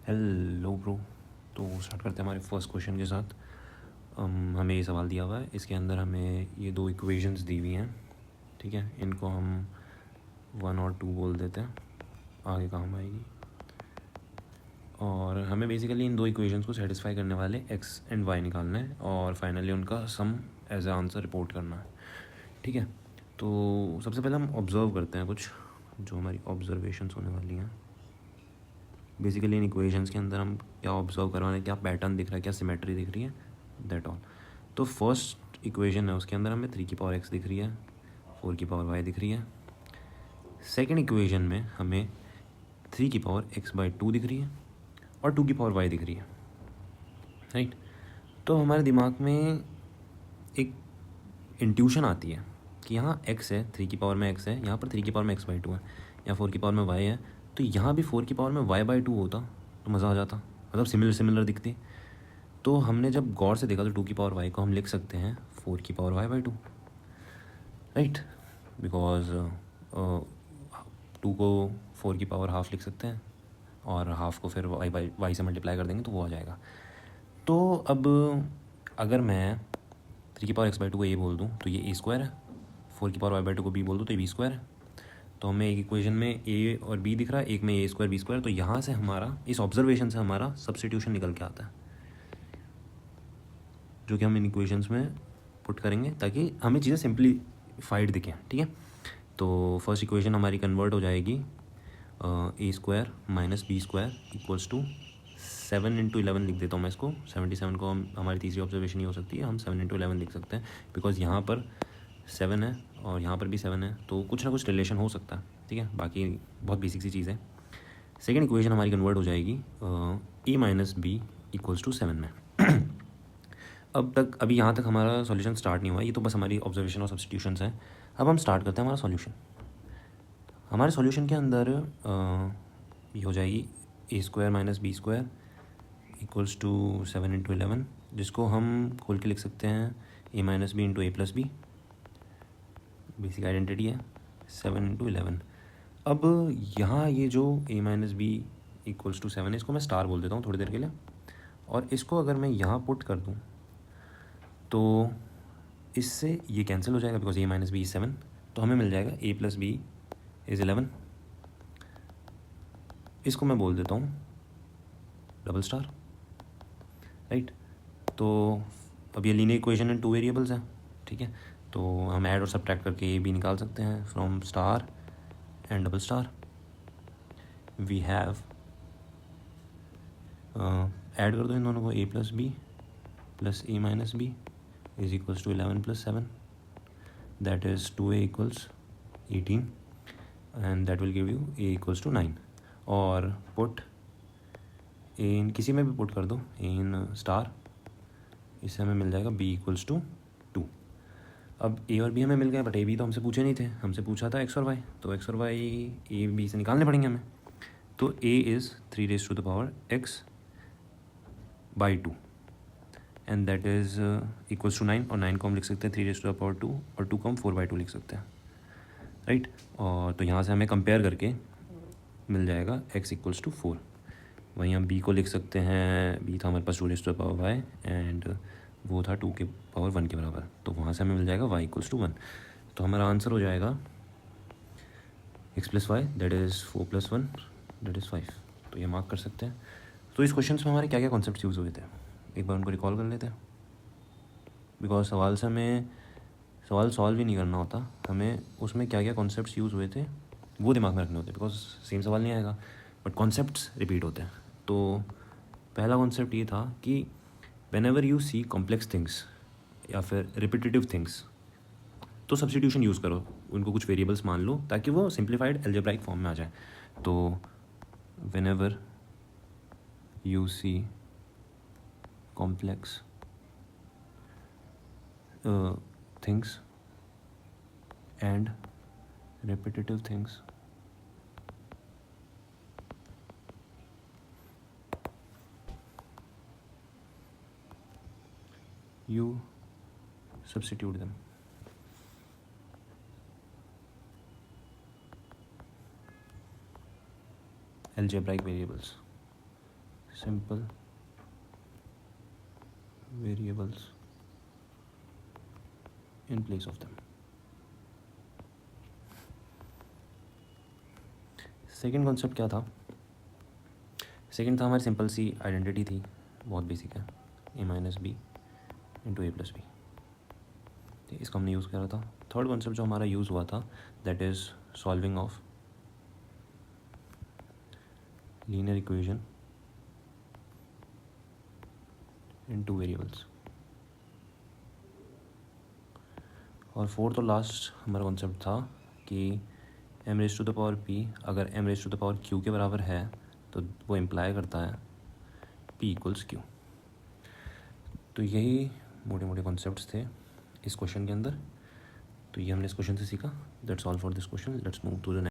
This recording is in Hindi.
Hello bro. तो स्टार्ट करते हैं हमारे फर्स्ट क्वेश्चन के साथ। हमें ये सवाल दिया हुआ है, इसके अंदर हमें ये दो इक्वेशंस दी हुई हैं, ठीक है। इनको हम 1 और 2 बोल देते हैं, आगे काम आएगी। और हमें बेसिकली इन दो इक्वेशंस को सेटिस्फाई करने वाले एक्स एंड वाई निकालना है और फाइनली उनका सम एज ए आंसर रिपोर्ट करना है, ठीक है। तो सबसे पहले हम ऑब्ज़र्व करते हैं कुछ जो हमारी ऑब्जर्वेशंस होने वाली हैं। बेसिकली इन इक्वेशंस के अंदर हम क्या ऑब्जर्व करवा रहे हैं, क्या पैटर्न दिख रहा है, क्या सिमेट्री दिख रही है, दैट ऑल। तो फर्स्ट इक्वेशन है, उसके अंदर हमें 3 की पावर x दिख रही है, 4 की पावर y दिख रही है। सेकेंड इक्वेशन में हमें 3 की पावर x/2 दिख रही है और 2 की पावर y दिख रही है, राइट। तो हमारे दिमाग में एक इंट्यूशन आती है कि यहाँ x है, 3 की पावर में x है, यहाँ पर 3 की पावर में x/2 है, या 4 की पावर में y है, तो यहाँ भी 4 की पावर में y/2 होता तो मज़ा आ जाता, मतलब सिमिलर दिखती। तो हमने जब गौर से देखा तो 2 की पावर y को हम लिख सकते हैं 4 की पावर y/2, राइट। बिकॉज 2 को 4 की पावर हाफ लिख सकते हैं और हाफ को फिर y से मल्टीप्लाई कर देंगे तो वो आ जाएगा। तो अब अगर मैं 3 की पावर x/2 को a बोल दूँ तो ये a² है, 4 की पावर y/2 को b बोल दूँ तो ये b² है। तो हमें एक इक्वेशन में a और b दिख रहा है, एक में a² b²। तो यहाँ से हमारा, इस ऑब्जर्वेशन से हमारा सब्स्टिट्यूशन निकल के आता है, जो कि हम इन इक्वेशंस में पुट करेंगे ताकि हमें चीज़ें सिंप्लीफाइड दिखें, ठीक है। तो फर्स्ट इक्वेशन हमारी कन्वर्ट हो जाएगी a² - b² इक्वल्स टू 7 × 11 लिख देता हूँ मैं इसको। 77 को हमारी तीसरी ऑब्जर्वेशन ही हो सकती है, हम 7 × 11 लिख सकते हैं बिकॉज यहाँ पर 7 है और यहाँ पर भी 7 है, तो कुछ ना कुछ रिलेशन हो सकता है, ठीक है। बाकी बहुत बेसिक सी चीज़ है। सेकेंड इक्वेशन हमारी कन्वर्ट हो जाएगी a - b इक्वल्स टू 7 में। अभी यहाँ तक हमारा सॉल्यूशन स्टार्ट नहीं हुआ, ये तो बस हमारी ऑब्जर्वेशन और सब्स्टिट्यूशंस हैं। अब हम स्टार्ट करते हैं हमारा सॉल्यूशन। हमारे सॉल्यूशन के अंदर ये हो जाएगी a² - b² इक्वल्स टू 7 × 11, जिसको हम खोल के लिख सकते हैं a - b × a + b। Basic identity है 7 × 11। अब यहाँ ये जो a - b इक्वल्स टू 7 है, इसको मैं स्टार बोल देता हूँ थोड़ी देर के लिए, और इसको अगर मैं यहाँ पुट कर दूँ तो इससे ये कैंसिल हो जाएगा बिकॉज a - b 7, तो हमें मिल जाएगा a + b = 11। इसको मैं बोल देता हूँ डबल स्टार, राइट। तो अब ये लीनियर इक्वेशन में 2 वेरिएबल्स हैं, ठीक है। तो हम ऐड और सब्ट्रैक्ट करके a b निकाल सकते हैं from star and double star. We have add कर दो इन दोनों को, a + b + a - b = 11 + 7, that is 2a = 18 and that will give you a = 9। और पुट इन किसी में भी पुट कर दो इन स्टार, इससे हमें मिल जाएगा b = 2। अब a और b हमें मिल गए, बट a b तो हमसे पूछे नहीं थे, हमसे पूछा था x और y, तो x और y a b से निकालने पड़ेंगे हमें। तो a is 3⁻x/2 and that is equals to 9, और 9 को हम लिख सकते हैं 3⁻2 और 2 को हम 4/2 लिख सकते हैं, राइट। और तो यहाँ से हमें कंपेयर करके मिल जाएगा x = 4। वहीं हम b को लिख सकते हैं, b था हमारे पास 2⁻y एंड वो था 2 के पावर 1 के बराबर, तो वहाँ से हमें मिल जाएगा y = 1। तो हमारा आंसर हो जाएगा x + y that is 4 + 1 that is 5। तो ये मार्क कर सकते हैं। तो इस क्वेश्चन में हमारे क्या क्या कॉन्सेप्ट यूज़ हुए थे, एक बार उनको रिकॉल कर लेते हैं। बिकॉज सवाल से हमें सवाल सॉल्व ही नहीं करना होता, हमें उसमें क्या क्या कॉन्सेप्ट्स यूज़ हुए थे वो दिमाग में रखने होते, बिकॉज सेम सवाल नहीं आएगा बट कॉन्सेप्ट्स रिपीट होते हैं। तो पहला कॉन्सेप्ट ये था कि whenever you see complex things या फिर रिपीटेटिव थिंग्स, तो सब्स्टिट्यूशन यूज़ करो, उनको कुछ वेरिएबल्स मान लो ताकि वो सिंप्लीफाइड अलजेब्राइक फॉर्म में आ जाए। तो whenever you see complex things and repetitive things, you substitute them algebraic variables, simple variables in place of them. Second concept क्या था? सेकेंड था हमारी सिंपल सी आइडेंटिटी थी, बहुत बेसिक है, a minus B into A plus B, इसको हमने यूज़ करा था. थर्ड कॉन्सेप्ट जो हमारा यूज़ हुआ था that is solving of linear equation in two variables. और फोर्थ और लास्ट हमारा कॉन्सेप्ट था कि M raise to the power P अगर M raise to the power Q के बराबर है तो वो इम्प्लाई करता है पी इक्वल्स क्यू. तो यही मोटे मोटे कॉन्सेप्ट्स थे इस क्वेश्चन के अंदर. तो ये हमने इस क्वेश्चन से सीखा. That's all for this question. Let's move to the